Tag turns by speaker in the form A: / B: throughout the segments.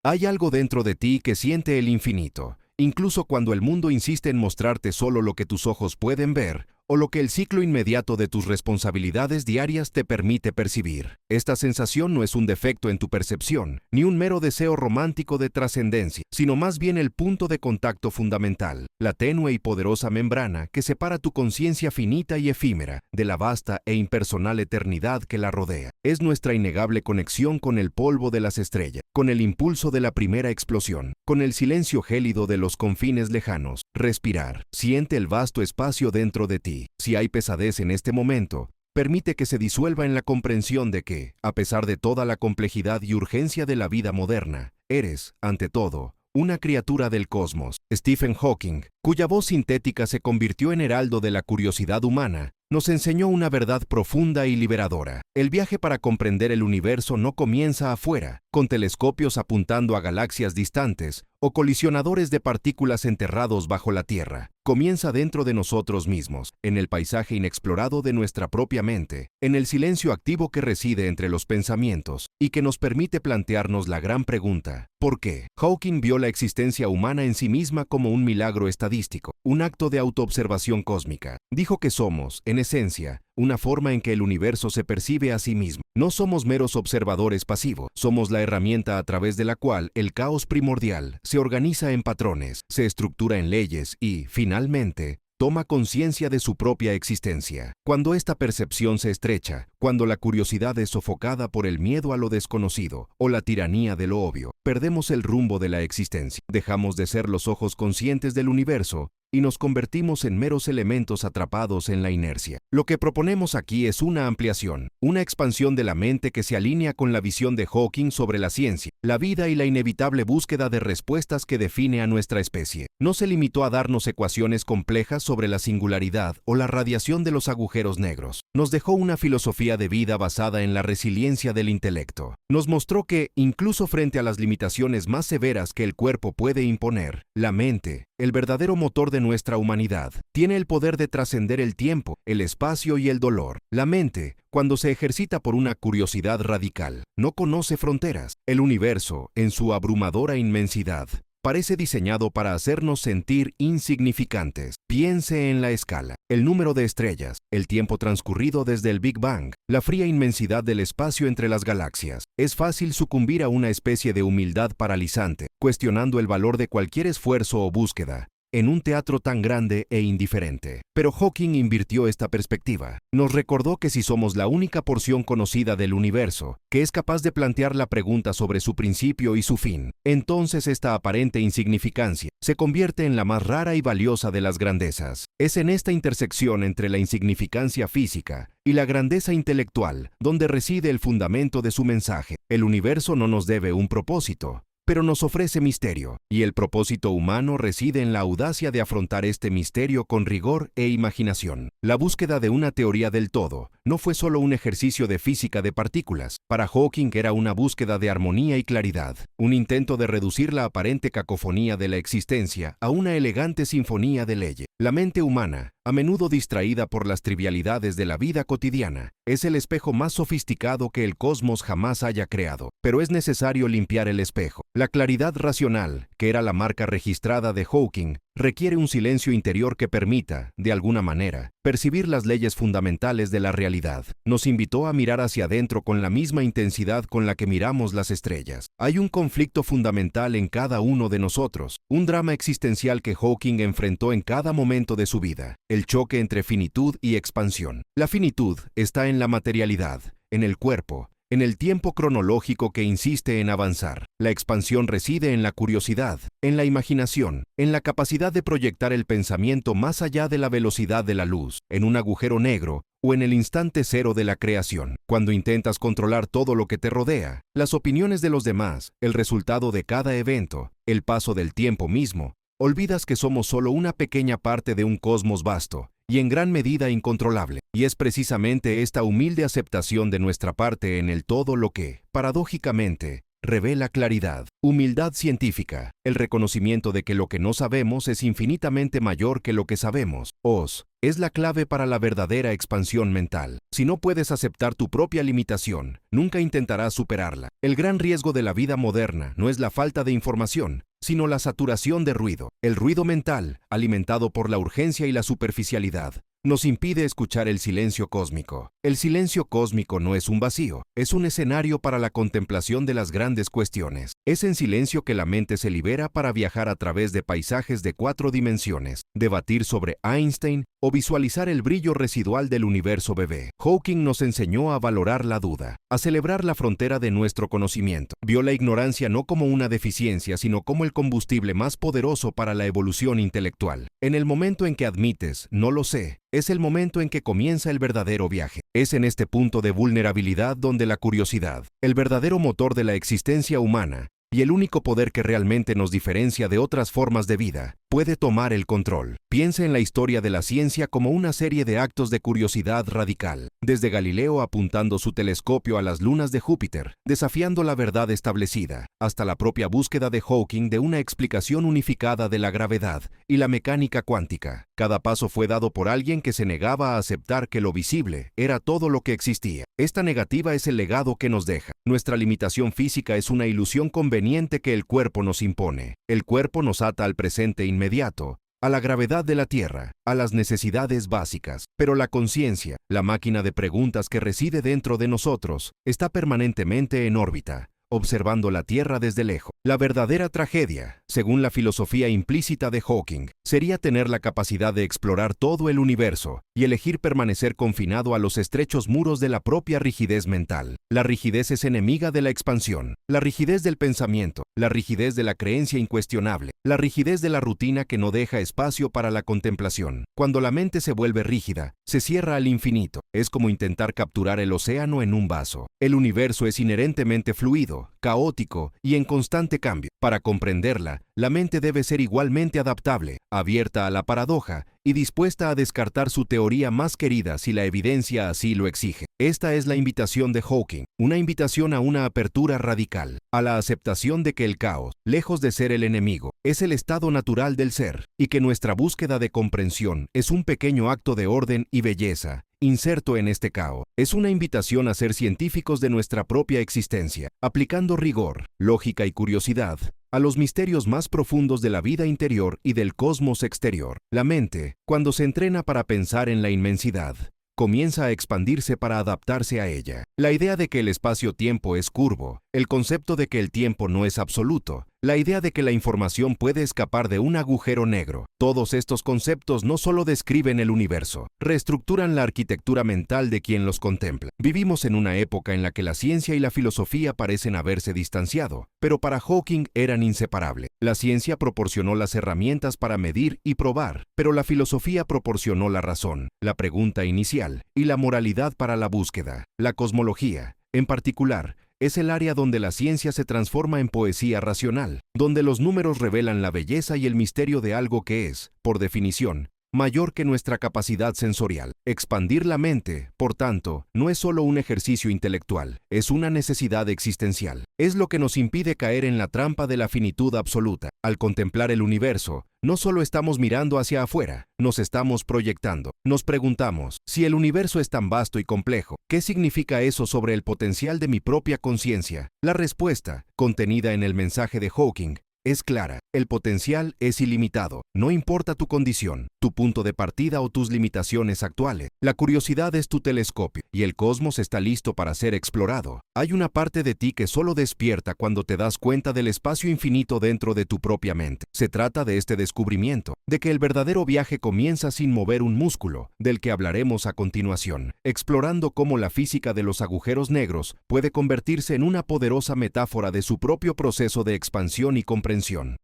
A: Hay algo dentro de ti que siente el infinito, incluso cuando el mundo insiste en mostrarte solo lo que tus ojos pueden ver, o lo que el ciclo inmediato de tus responsabilidades diarias te permite percibir. Esta sensación no es un defecto en tu percepción, ni un mero deseo romántico de trascendencia, sino más bien el punto de contacto fundamental, la tenue y poderosa membrana que separa tu conciencia finita y efímera de la vasta e impersonal eternidad que la rodea. Es nuestra innegable conexión con el polvo de las estrellas, con el impulso de la primera explosión, con el silencio gélido de los confines lejanos. Respirar. Siente el vasto espacio dentro de ti. Si hay pesadez en este momento, permite que se disuelva en la comprensión de que, a pesar de toda la complejidad y urgencia de la vida moderna, eres, ante todo, una criatura del cosmos. Stephen Hawking, cuya voz sintética se convirtió en heraldo de la curiosidad humana, nos enseñó una verdad profunda y liberadora. El viaje para comprender el universo no comienza afuera, con telescopios apuntando a galaxias distantes o colisionadores de partículas enterrados bajo la Tierra. Comienza dentro de nosotros mismos, en el paisaje inexplorado de nuestra propia mente, en el silencio activo que reside entre los pensamientos y que nos permite plantearnos la gran pregunta: ¿por qué? Hawking vio la existencia humana en sí misma como un milagro estadístico, un acto de autoobservación cósmica. Dijo que somos, en esencia, una forma en que el universo se percibe a sí mismo. No somos meros observadores pasivos, somos la herramienta a través de la cual el caos primordial se organiza en patrones, se estructura en leyes y, finalmente, toma conciencia de su propia existencia. Cuando esta percepción se estrecha, cuando la curiosidad es sofocada por el miedo a lo desconocido o la tiranía de lo obvio, perdemos el rumbo de la existencia. Dejamos de ser los ojos conscientes del universo y nos convertimos en meros elementos atrapados en la inercia. Lo que proponemos aquí es una ampliación, una expansión de la mente que se alinea con la visión de Hawking sobre la ciencia, la vida y la inevitable búsqueda de respuestas que define a nuestra especie. No se limitó a darnos ecuaciones complejas sobre la singularidad o la radiación de los agujeros negros. Nos dejó una filosofía de vida basada en la resiliencia del intelecto. Nos mostró que, incluso frente a las limitaciones más severas que el cuerpo puede imponer, la mente, el verdadero motor de nuestra humanidad, tiene el poder de trascender el tiempo, el espacio y el dolor. La mente, cuando se ejercita por una curiosidad radical, no conoce fronteras. El universo, en su abrumadora inmensidad, parece diseñado para hacernos sentir insignificantes. Piense en la escala, el número de estrellas, el tiempo transcurrido desde el Big Bang, la fría inmensidad del espacio entre las galaxias. Es fácil sucumbir a una especie de humildad paralizante, cuestionando el valor de cualquier esfuerzo o búsqueda en un teatro tan grande e indiferente. Pero Hawking invirtió esta perspectiva. Nos recordó que si somos la única porción conocida del universo que es capaz de plantear la pregunta sobre su principio y su fin, entonces esta aparente insignificancia se convierte en la más rara y valiosa de las grandezas. Es en esta intersección entre la insignificancia física y la grandeza intelectual donde reside el fundamento de su mensaje. El universo no nos debe un propósito, pero nos ofrece misterio, y el propósito humano reside en la audacia de afrontar este misterio con rigor e imaginación. La búsqueda de una teoría del todo no fue solo un ejercicio de física de partículas. Para Hawking era una búsqueda de armonía y claridad, un intento de reducir la aparente cacofonía de la existencia a una elegante sinfonía de leyes. La mente humana, a menudo distraída por las trivialidades de la vida cotidiana, es el espejo más sofisticado que el cosmos jamás haya creado. Pero es necesario limpiar el espejo. La claridad racional, que era la marca registrada de Hawking, requiere un silencio interior que permita, de alguna manera, percibir las leyes fundamentales de la realidad. Nos invitó a mirar hacia adentro con la misma intensidad con la que miramos las estrellas. Hay un conflicto fundamental en cada uno de nosotros, un drama existencial que Hawking enfrentó en cada momento de su vida, el choque entre finitud y expansión. La finitud está en la materialidad, en el cuerpo, en el tiempo cronológico que insiste en avanzar. La expansión reside en la curiosidad, en la imaginación, en la capacidad de proyectar el pensamiento más allá de la velocidad de la luz, en un agujero negro o en el instante cero de la creación. Cuando intentas controlar todo lo que te rodea, las opiniones de los demás, el resultado de cada evento, el paso del tiempo mismo, olvidas que somos solo una pequeña parte de un cosmos vasto y en gran medida incontrolable. Y es precisamente esta humilde aceptación de nuestra parte en el todo lo que, paradójicamente, revela claridad. Humildad científica, el reconocimiento de que lo que no sabemos es infinitamente mayor que lo que sabemos. Os, es la clave para la verdadera expansión mental. Si no puedes aceptar tu propia limitación, nunca intentarás superarla. El gran riesgo de la vida moderna no es la falta de información, sino la saturación de ruido. El ruido mental, alimentado por la urgencia y la superficialidad, nos impide escuchar el silencio cósmico. El silencio cósmico no es un vacío, es un escenario para la contemplación de las grandes cuestiones. Es en silencio que la mente se libera para viajar a través de paisajes de 4 dimensiones, debatir sobre Einstein o visualizar el brillo residual del universo bebé. Hawking nos enseñó a valorar la duda, a celebrar la frontera de nuestro conocimiento. Vio la ignorancia no como una deficiencia, sino como el combustible más poderoso para la evolución intelectual. En el momento en que admites, no lo sé, es el momento en que comienza el verdadero viaje. Es en este punto de vulnerabilidad donde la curiosidad, el verdadero motor de la existencia humana, y el único poder que realmente nos diferencia de otras formas de vida, puede tomar el control. Piensa en la historia de la ciencia como una serie de actos de curiosidad radical, desde Galileo apuntando su telescopio a las lunas de Júpiter, desafiando la verdad establecida, hasta la propia búsqueda de Hawking de una explicación unificada de la gravedad y la mecánica cuántica. Cada paso fue dado por alguien que se negaba a aceptar que lo visible era todo lo que existía. Esta negativa es el legado que nos deja. Nuestra limitación física es una ilusión conveniente que el cuerpo nos impone. El cuerpo nos ata al presente inmediato, a la gravedad de la Tierra, a las necesidades básicas. Pero la conciencia, la máquina de preguntas que reside dentro de nosotros, está permanentemente en órbita, observando la Tierra desde lejos. La verdadera tragedia, según la filosofía implícita de Hawking, sería tener la capacidad de explorar todo el universo y elegir permanecer confinado a los estrechos muros de la propia rigidez mental. La rigidez es enemiga de la expansión, la rigidez del pensamiento, la rigidez de la creencia incuestionable, la rigidez de la rutina que no deja espacio para la contemplación. Cuando la mente se vuelve rígida, se cierra al infinito. Es como intentar capturar el océano en un vaso. El universo es inherentemente fluido, caótico y en constante cambio. Para comprenderla, la mente debe ser igualmente adaptable, abierta a la paradoja y dispuesta a descartar su teoría más querida si la evidencia así lo exige. Esta es la invitación de Hawking, una invitación a una apertura radical, a la aceptación de que el caos, lejos de ser el enemigo, es el estado natural del ser, y que nuestra búsqueda de comprensión es un pequeño acto de orden y belleza inserto en este caos. Es una invitación a ser científicos de nuestra propia existencia, aplicando rigor, lógica y curiosidad a los misterios más profundos de la vida interior y del cosmos exterior. La mente, cuando se entrena para pensar en la inmensidad, comienza a expandirse para adaptarse a ella. La idea de que el espacio-tiempo es curvo, el concepto de que el tiempo no es absoluto, la idea de que la información puede escapar de un agujero negro. Todos estos conceptos no solo describen el universo, reestructuran la arquitectura mental de quien los contempla. Vivimos en una época en la que la ciencia y la filosofía parecen haberse distanciado, pero para Hawking eran inseparables. La ciencia proporcionó las herramientas para medir y probar, pero la filosofía proporcionó la razón, la pregunta inicial y la moralidad para la búsqueda. La cosmología, en particular, es el área donde la ciencia se transforma en poesía racional, donde los números revelan la belleza y el misterio de algo que es, por definición, mayor que nuestra capacidad sensorial. Expandir la mente, por tanto, no es solo un ejercicio intelectual, es una necesidad existencial. Es lo que nos impide caer en la trampa de la finitud absoluta. Al contemplar el universo, no solo estamos mirando hacia afuera, nos estamos proyectando. Nos preguntamos, si el universo es tan vasto y complejo, ¿qué significa eso sobre el potencial de mi propia conciencia? La respuesta, contenida en el mensaje de Hawking, es clara. El potencial es ilimitado. No importa tu condición, tu punto de partida o tus limitaciones actuales. La curiosidad es tu telescopio y el cosmos está listo para ser explorado. Hay una parte de ti que solo despierta cuando te das cuenta del espacio infinito dentro de tu propia mente. Se trata de este descubrimiento, de que el verdadero viaje comienza sin mover un músculo, del que hablaremos a continuación, explorando cómo la física de los agujeros negros puede convertirse en una poderosa metáfora de su propio proceso de expansión y comprensión.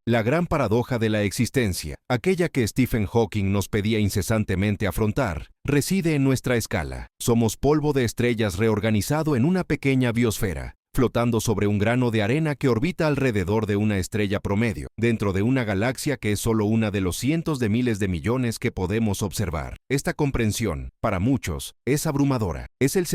A: La gran paradoja de la existencia, aquella que Stephen Hawking nos pedía incesantemente afrontar, reside en nuestra escala. Somos polvo de estrellas reorganizado en una pequeña biosfera, flotando sobre un grano de arena que orbita alrededor de una estrella promedio, dentro de una galaxia que es solo una de los cientos de miles de millones que podemos observar. Esta comprensión, para muchos, es abrumadora. Es el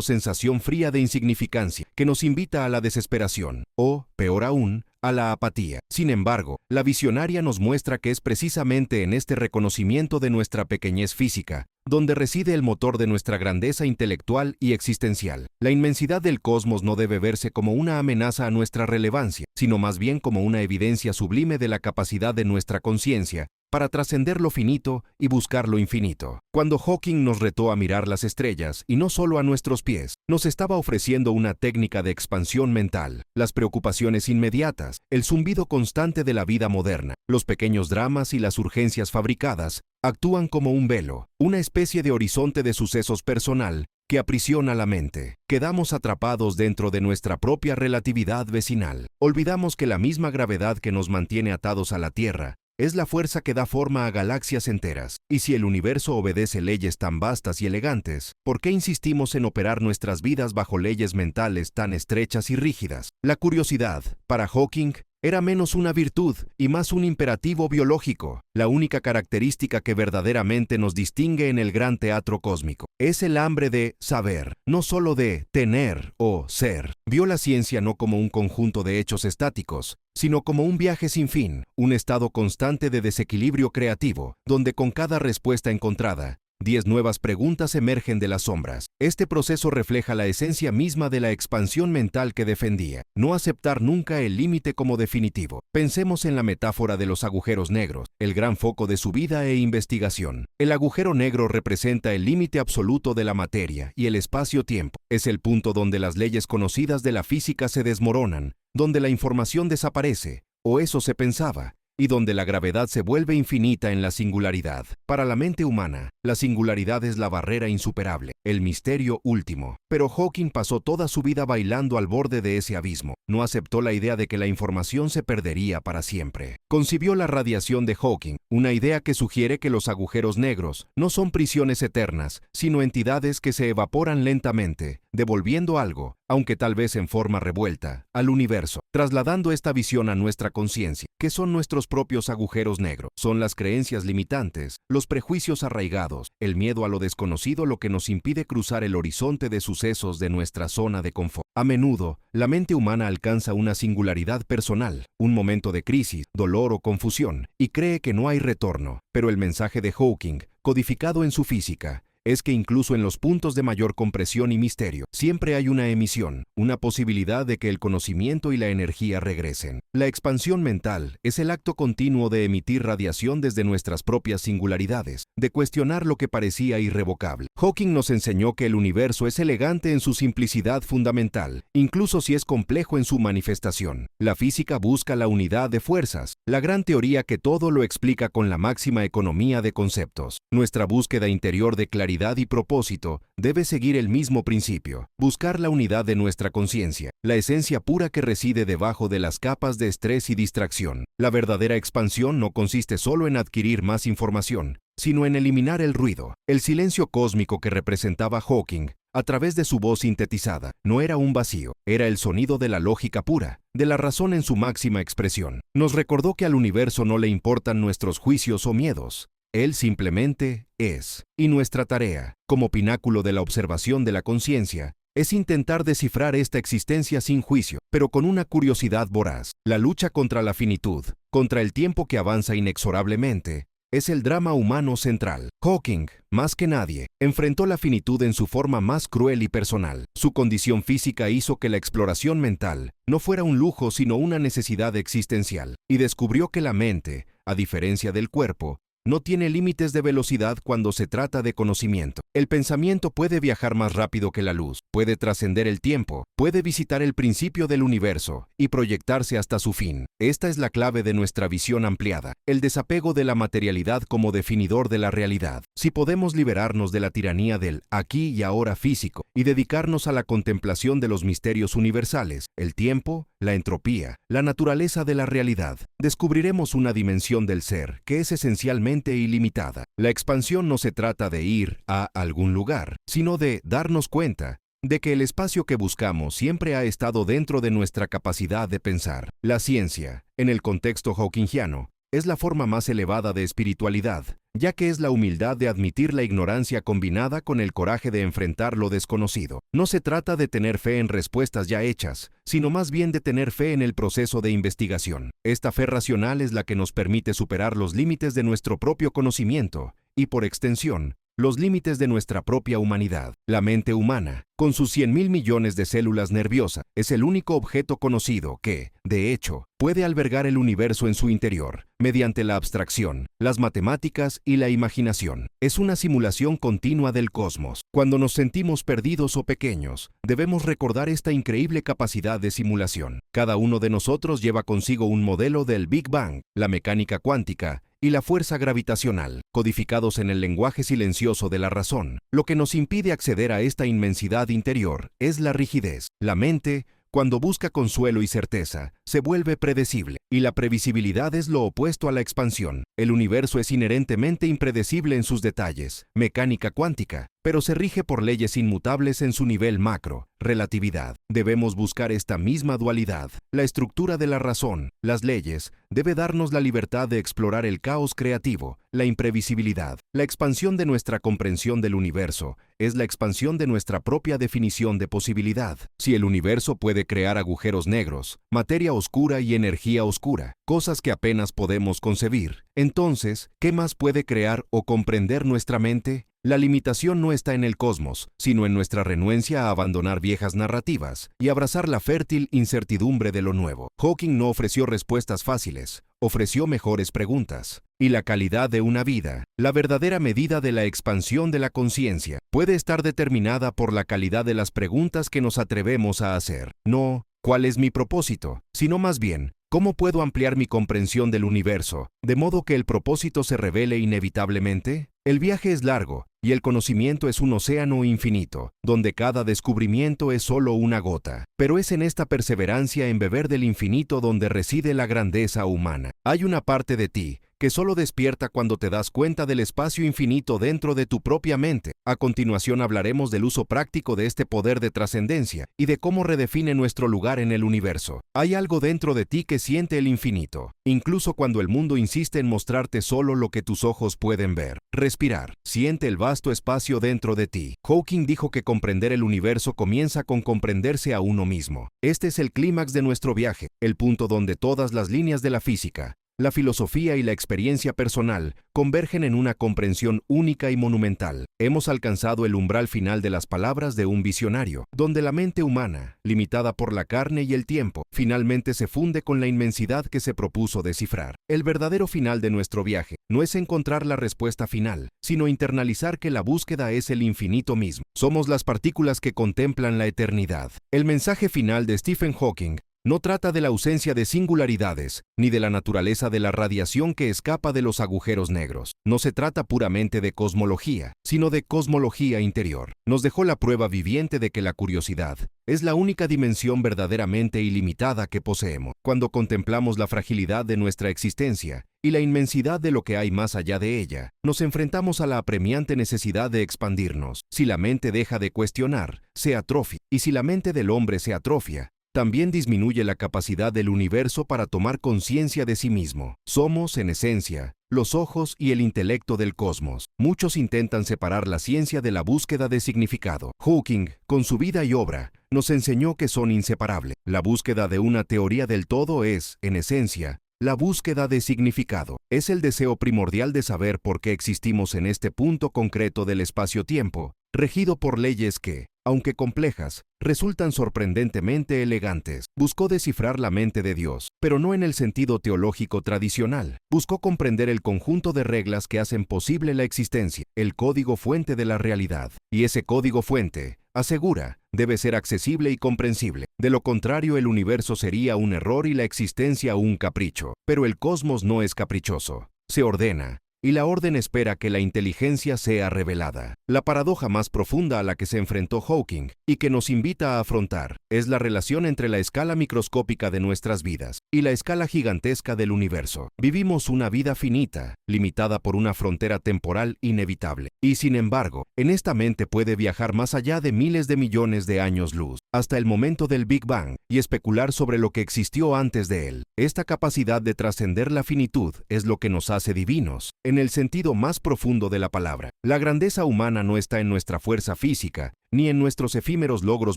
A: sensación fría de insignificancia que nos invita a la desesperación, o, peor aún, a la apatía. Sin embargo, la visionaria nos muestra que es precisamente en este reconocimiento de nuestra pequeñez física donde reside el motor de nuestra grandeza intelectual y existencial. La inmensidad del cosmos no debe verse como una amenaza a nuestra relevancia, sino más bien como una evidencia sublime de la capacidad de nuestra conciencia para trascender lo finito y buscar lo infinito. Cuando Hawking nos retó a mirar las estrellas, y no solo a nuestros pies, nos estaba ofreciendo una técnica de expansión mental. Las preocupaciones inmediatas, el zumbido constante de la vida moderna, los pequeños dramas y las urgencias fabricadas, actúan como un velo, una especie de horizonte de sucesos personal que aprisiona la mente. Quedamos atrapados dentro de nuestra propia relatividad vecinal. Olvidamos que la misma gravedad que nos mantiene atados a la Tierra es la fuerza que da forma a galaxias enteras. Y si el universo obedece leyes tan vastas y elegantes, ¿por qué insistimos en operar nuestras vidas bajo leyes mentales tan estrechas y rígidas? La curiosidad, para Hawking, era menos una virtud y más un imperativo biológico. La única característica que verdaderamente nos distingue en el gran teatro cósmico es el hambre de saber, no solo de tener o ser. Vio la ciencia no como un conjunto de hechos estáticos, sino como un viaje sin fin, un estado constante de desequilibrio creativo, donde con cada respuesta encontrada, 10 nuevas preguntas emergen de las sombras. Este proceso refleja la esencia misma de la expansión mental que defendía, no aceptar nunca el límite como definitivo. Pensemos en la metáfora de los agujeros negros, el gran foco de su vida e investigación. El agujero negro representa el límite absoluto de la materia y el espacio-tiempo. Es el punto donde las leyes conocidas de la física se desmoronan, donde la información desaparece, o eso se pensaba, y donde la gravedad se vuelve infinita en la singularidad. Para la mente humana, la singularidad es la barrera insuperable, el misterio último. Pero Hawking pasó toda su vida bailando al borde de ese abismo. No aceptó la idea de que la información se perdería para siempre. Concibió la radiación de Hawking, una idea que sugiere que los agujeros negros no son prisiones eternas, sino entidades que se evaporan lentamente, devolviendo algo, aunque tal vez en forma revuelta, al universo. Trasladando esta visión a nuestra conciencia, ¿qué son nuestros propios agujeros negros? Son las creencias limitantes, los prejuicios arraigados, el miedo a lo desconocido lo que nos impide cruzar el horizonte de sucesos de nuestra zona de confort. A menudo, la mente humana alcanza una singularidad personal, un momento de crisis, dolor o confusión, y cree que no hay retorno. Pero el mensaje de Hawking, codificado en su física, es que incluso en los puntos de mayor compresión y misterio, siempre hay una emisión, una posibilidad de que el conocimiento y la energía regresen. La expansión mental es el acto continuo de emitir radiación desde nuestras propias singularidades, de cuestionar lo que parecía irrevocable. Hawking nos enseñó que el universo es elegante en su simplicidad fundamental, incluso si es complejo en su manifestación. La física busca la unidad de fuerzas, la gran teoría que todo lo explica con la máxima economía de conceptos. Nuestra búsqueda interior de claridad y propósito debe seguir el mismo principio, buscar la unidad de nuestra conciencia, la esencia pura que reside debajo de las capas de estrés y distracción. La verdadera expansión no consiste solo en adquirir más información, sino en eliminar el ruido. El silencio cósmico que representaba Hawking, a través de su voz sintetizada, no era un vacío, era el sonido de la lógica pura, de la razón en su máxima expresión. Nos recordó que al universo no le importan nuestros juicios o miedos. Él simplemente es. Y nuestra tarea, como pináculo de la observación de la conciencia, es intentar descifrar esta existencia sin juicio, pero con una curiosidad voraz. La lucha contra la finitud, contra el tiempo que avanza inexorablemente, es el drama humano central. Hawking, más que nadie, enfrentó la finitud en su forma más cruel y personal. Su condición física hizo que la exploración mental no fuera un lujo sino una necesidad existencial, y descubrió que la mente, a diferencia del cuerpo, no tiene límites de velocidad cuando se trata de conocimiento. El pensamiento puede viajar más rápido que la luz, puede trascender el tiempo, puede visitar el principio del universo y proyectarse hasta su fin. Esta es la clave de nuestra visión ampliada, el desapego de la materialidad como definidor de la realidad. Si podemos liberarnos de la tiranía del aquí y ahora físico y dedicarnos a la contemplación de los misterios universales, el tiempo, la entropía, la naturaleza de la realidad, descubriremos una dimensión del ser que es esencialmente ilimitada. La expansión no se trata de ir a algún lugar, sino de darnos cuenta de que el espacio que buscamos siempre ha estado dentro de nuestra capacidad de pensar. La ciencia, en el contexto hawkingiano, es la forma más elevada de espiritualidad, ya que es la humildad de admitir la ignorancia combinada con el coraje de enfrentar lo desconocido. No se trata de tener fe en respuestas ya hechas, sino más bien de tener fe en el proceso de investigación. Esta fe racional es la que nos permite superar los límites de nuestro propio conocimiento y, por extensión, los límites de nuestra propia humanidad. La mente humana, con sus 100.000 millones de células nerviosas, es el único objeto conocido que, de hecho, puede albergar el universo en su interior, mediante la abstracción, las matemáticas y la imaginación. Es una simulación continua del cosmos. Cuando nos sentimos perdidos o pequeños, debemos recordar esta increíble capacidad de simulación. Cada uno de nosotros lleva consigo un modelo del Big Bang, la mecánica cuántica y la fuerza gravitacional, codificados en el lenguaje silencioso de la razón. Lo que nos impide acceder a esta inmensidad interior es la rigidez. La mente, cuando busca consuelo y certeza, se vuelve predecible, y la previsibilidad es lo opuesto a la expansión. El universo es inherentemente impredecible en sus detalles, mecánica cuántica, pero se rige por leyes inmutables en su nivel macro, relatividad. Debemos buscar esta misma dualidad. La estructura de la razón, las leyes, debe darnos la libertad de explorar el caos creativo, la imprevisibilidad. La expansión de nuestra comprensión del universo es la expansión de nuestra propia definición de posibilidad. Si el universo puede crear agujeros negros, materia oscura y energía oscura, cosas que apenas podemos concebir, entonces, ¿qué más puede crear o comprender nuestra mente? La limitación no está en el cosmos, sino en nuestra renuencia a abandonar viejas narrativas y abrazar la fértil incertidumbre de lo nuevo. Hawking no ofreció respuestas fáciles, ofreció mejores preguntas. Y la calidad de una vida, la verdadera medida de la expansión de la conciencia, puede estar determinada por la calidad de las preguntas que nos atrevemos a hacer. No, ¿cuál es mi propósito?, sino más bien, ¿cómo puedo ampliar mi comprensión del universo, de modo que el propósito se revele inevitablemente? El viaje es largo, y el conocimiento es un océano infinito, donde cada descubrimiento es solo una gota. Pero es en esta perseverancia en beber del infinito donde reside la grandeza humana. Hay una parte de ti que solo despierta cuando te das cuenta del espacio infinito dentro de tu propia mente. A continuación hablaremos del uso práctico de este poder de trascendencia y de cómo redefine nuestro lugar en el universo. Hay algo dentro de ti que siente el infinito, incluso cuando el mundo insiste en mostrarte solo lo que tus ojos pueden ver. Respirar. Siente el vasto espacio dentro de ti. Hawking dijo que comprender el universo comienza con comprenderse a uno mismo. Este es el clímax de nuestro viaje, el punto donde todas las líneas de la física, la filosofía y la experiencia personal convergen en una comprensión única y monumental. Hemos alcanzado el umbral final de las palabras de un visionario, donde la mente humana, limitada por la carne y el tiempo, finalmente se funde con la inmensidad que se propuso descifrar. El verdadero final de nuestro viaje no es encontrar la respuesta final, sino internalizar que la búsqueda es el infinito mismo. Somos las partículas que contemplan la eternidad. El mensaje final de Stephen Hawking no trata de la ausencia de singularidades, ni de la naturaleza de la radiación que escapa de los agujeros negros. No se trata puramente de cosmología, sino de cosmología interior. Nos dejó la prueba viviente de que la curiosidad es la única dimensión verdaderamente ilimitada que poseemos. Cuando contemplamos la fragilidad de nuestra existencia y la inmensidad de lo que hay más allá de ella, nos enfrentamos a la apremiante necesidad de expandirnos. Si la mente deja de cuestionar, se atrofia, y si la mente del hombre se atrofia, también disminuye la capacidad del universo para tomar conciencia de sí mismo. Somos, en esencia, los ojos y el intelecto del cosmos. Muchos intentan separar la ciencia de la búsqueda de significado. Hawking, con su vida y obra, nos enseñó que son inseparables. La búsqueda de una teoría del todo es, en esencia, la búsqueda de significado. Es el deseo primordial de saber por qué existimos en este punto concreto del espacio-tiempo, regido por leyes que, aunque complejas, resultan sorprendentemente elegantes. Buscó descifrar la mente de Dios, pero no en el sentido teológico tradicional. Buscó comprender el conjunto de reglas que hacen posible la existencia, el código fuente de la realidad. Y ese código fuente, asegura, debe ser accesible y comprensible. De lo contrario, el universo sería un error y la existencia un capricho. Pero el cosmos no es caprichoso. Se ordena, y la orden espera que la inteligencia sea revelada. La paradoja más profunda a la que se enfrentó Hawking y que nos invita a afrontar es la relación entre la escala microscópica de nuestras vidas y la escala gigantesca del universo. Vivimos una vida finita, limitada por una frontera temporal inevitable, y sin embargo, en esta mente puede viajar más allá de miles de millones de años luz, hasta el momento del Big Bang, y especular sobre lo que existió antes de él. Esta capacidad de trascender la finitud es lo que nos hace divinos, en el sentido más profundo de la palabra. La grandeza humana no está en nuestra fuerza física, ni en nuestros efímeros logros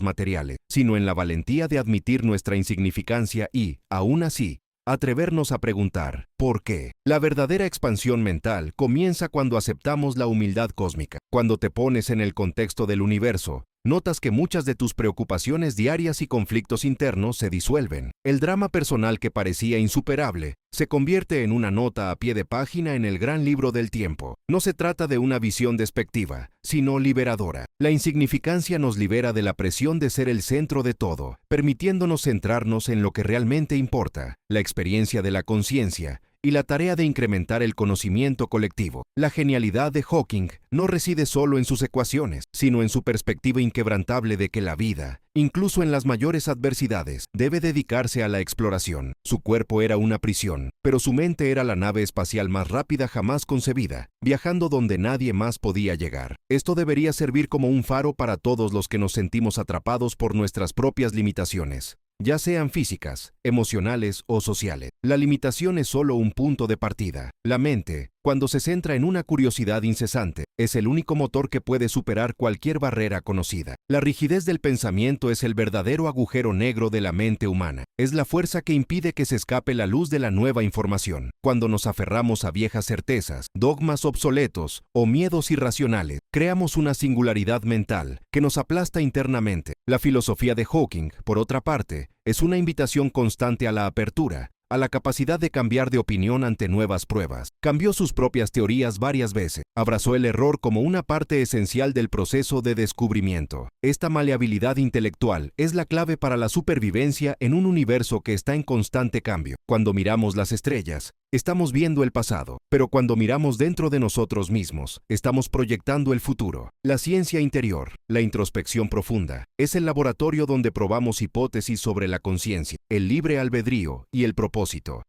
A: materiales, sino en la valentía de admitir nuestra insignificancia y, aún así, atrevernos a preguntar, ¿por qué? La verdadera expansión mental comienza cuando aceptamos la humildad cósmica. Cuando te pones en el contexto del universo, notas que muchas de tus preocupaciones diarias y conflictos internos se disuelven. El drama personal que parecía insuperable se convierte en una nota a pie de página en el gran libro del tiempo. No se trata de una visión despectiva, sino liberadora. La insignificancia nos libera de la presión de ser el centro de todo, permitiéndonos centrarnos en lo que realmente importa, la experiencia de la conciencia y la tarea de incrementar el conocimiento colectivo. La genialidad de Hawking no reside solo en sus ecuaciones, sino en su perspectiva inquebrantable de que la vida, incluso en las mayores adversidades, debe dedicarse a la exploración. Su cuerpo era una prisión, pero su mente era la nave espacial más rápida jamás concebida, viajando donde nadie más podía llegar. Esto debería servir como un faro para todos los que nos sentimos atrapados por nuestras propias limitaciones, ya sean físicas, emocionales o sociales. La limitación es solo un punto de partida. La mente, cuando se centra en una curiosidad incesante, es el único motor que puede superar cualquier barrera conocida. La rigidez del pensamiento es el verdadero agujero negro de la mente humana. Es la fuerza que impide que se escape la luz de la nueva información. Cuando nos aferramos a viejas certezas, dogmas obsoletos o miedos irracionales, creamos una singularidad mental que nos aplasta internamente. La filosofía de Hawking, por otra parte, es una invitación constante a la apertura, a la capacidad de cambiar de opinión ante nuevas pruebas. Cambió sus propias teorías varias veces. Abrazó el error como una parte esencial del proceso de descubrimiento. Esta maleabilidad intelectual es la clave para la supervivencia en un universo que está en constante cambio. Cuando miramos las estrellas, estamos viendo el pasado, pero cuando miramos dentro de nosotros mismos, estamos proyectando el futuro. La ciencia interior, la introspección profunda, es el laboratorio donde probamos hipótesis sobre la conciencia, el libre albedrío y el propósito.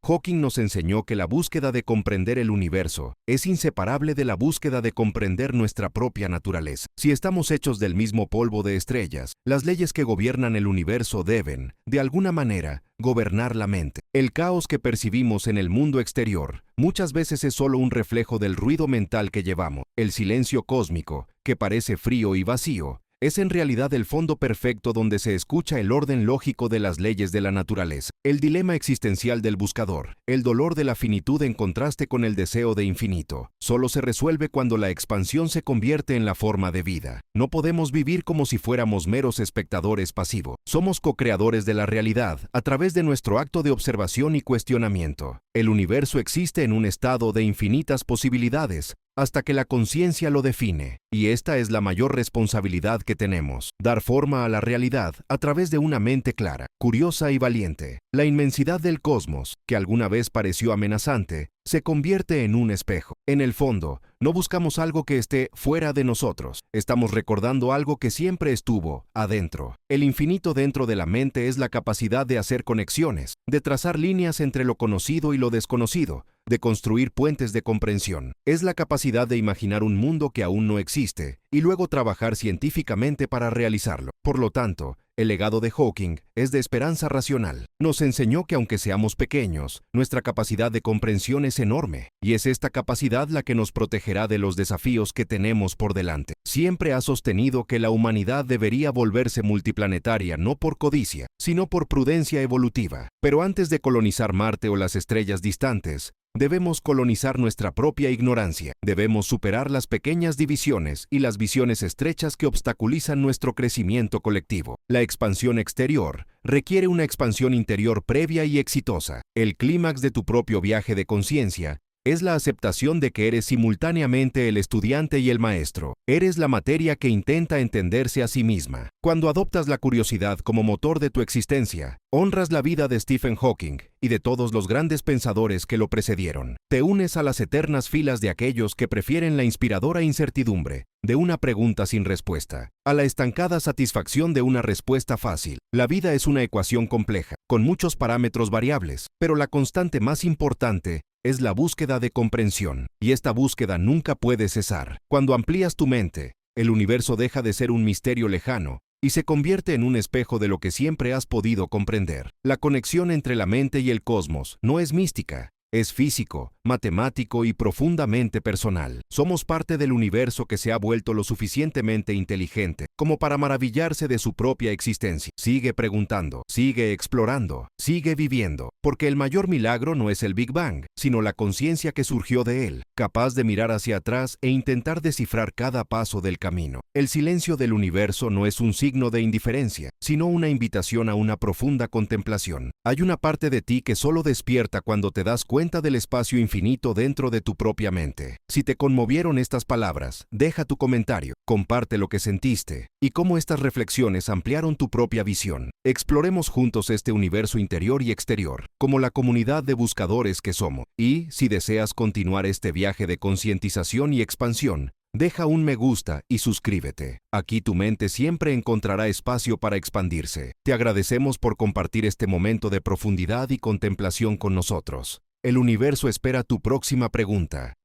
A: Hawking nos enseñó que la búsqueda de comprender el universo es inseparable de la búsqueda de comprender nuestra propia naturaleza. Si estamos hechos del mismo polvo de estrellas, las leyes que gobiernan el universo deben, de alguna manera, gobernar la mente. El caos que percibimos en el mundo exterior muchas veces es solo un reflejo del ruido mental que llevamos. El silencio cósmico, que parece frío y vacío, es en realidad el fondo perfecto donde se escucha el orden lógico de las leyes de la naturaleza. El dilema existencial del buscador, el dolor de la finitud en contraste con el deseo de infinito, solo se resuelve cuando la expansión se convierte en la forma de vida. No podemos vivir como si fuéramos meros espectadores pasivos. Somos co-creadores de la realidad a través de nuestro acto de observación y cuestionamiento. El universo existe en un estado de infinitas posibilidades, hasta que la conciencia lo define, y esta es la mayor responsabilidad que tenemos, dar forma a la realidad a través de una mente clara, curiosa y valiente. La inmensidad del cosmos, que alguna vez pareció amenazante, se convierte en un espejo. En el fondo, no buscamos algo que esté fuera de nosotros, estamos recordando algo que siempre estuvo adentro. El infinito dentro de la mente es la capacidad de hacer conexiones, de trazar líneas entre lo conocido y lo desconocido, de construir puentes de comprensión. Es la capacidad de imaginar un mundo que aún no existe y luego trabajar científicamente para realizarlo. Por lo tanto, el legado de Hawking es de esperanza racional. Nos enseñó que aunque seamos pequeños, nuestra capacidad de comprensión es enorme, y es esta capacidad la que nos protegerá de los desafíos que tenemos por delante. Siempre ha sostenido que la humanidad debería volverse multiplanetaria no por codicia, sino por prudencia evolutiva. Pero antes de colonizar Marte o las estrellas distantes, debemos colonizar nuestra propia ignorancia. Debemos superar las pequeñas divisiones y las visiones estrechas que obstaculizan nuestro crecimiento colectivo. La expansión exterior requiere una expansión interior previa y exitosa. El clímax de tu propio viaje de conciencia Es la aceptación de que eres simultáneamente el estudiante y el maestro. Eres la materia que intenta entenderse a sí misma. Cuando adoptas la curiosidad como motor de tu existencia, honras la vida de Stephen Hawking y de todos los grandes pensadores que lo precedieron. Te unes a las eternas filas de aquellos que prefieren la inspiradora incertidumbre de una pregunta sin respuesta, a la estancada satisfacción de una respuesta fácil. La vida es una ecuación compleja, con muchos parámetros variables, pero la constante más importante es la búsqueda de comprensión, y esta búsqueda nunca puede cesar. Cuando amplías tu mente, el universo deja de ser un misterio lejano y se convierte en un espejo de lo que siempre has podido comprender. La conexión entre la mente y el cosmos no es mística. Es físico, matemático y profundamente personal. Somos parte del universo que se ha vuelto lo suficientemente inteligente como para maravillarse de su propia existencia. Sigue preguntando, sigue explorando, sigue viviendo, porque el mayor milagro no es el Big Bang, sino la conciencia que surgió de él, capaz de mirar hacia atrás e intentar descifrar cada paso del camino. El silencio del universo no es un signo de indiferencia, sino una invitación a una profunda contemplación. Hay una parte de ti que solo despierta cuando te das cuenta del espacio infinito dentro de tu propia mente. Si te conmovieron estas palabras, deja tu comentario, comparte lo que sentiste y cómo estas reflexiones ampliaron tu propia visión. Exploremos juntos este universo interior y exterior, como la comunidad de buscadores que somos. Y, si deseas continuar este viaje de concientización y expansión, deja un me gusta y suscríbete. Aquí tu mente siempre encontrará espacio para expandirse. Te agradecemos por compartir este momento de profundidad y contemplación con nosotros. El universo espera tu próxima pregunta.